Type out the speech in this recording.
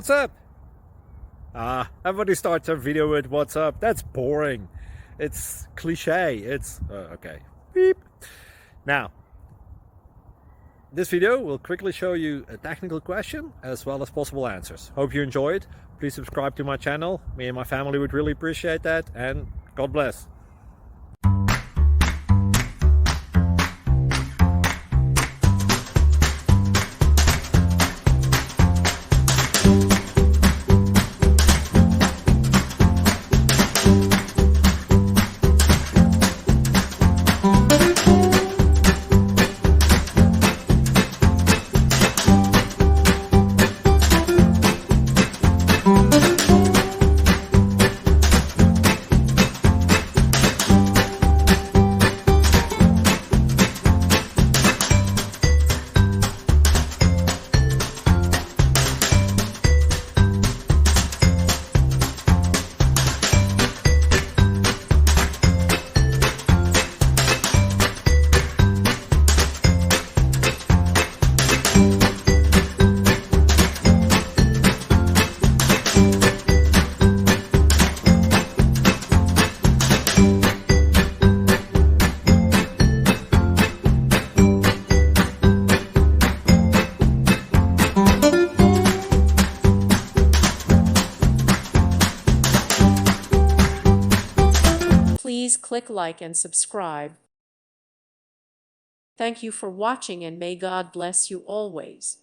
What's up? Everybody starts a video with what's up. That's boring. It's cliche. It's okay. Beep. Now, this video will quickly show you a technical question as well as possible answers. Hope you enjoy it. Please subscribe to my channel. Me and my family would really appreciate that, and God bless. Please click like and subscribe. Thank you for watching, and may God bless you always.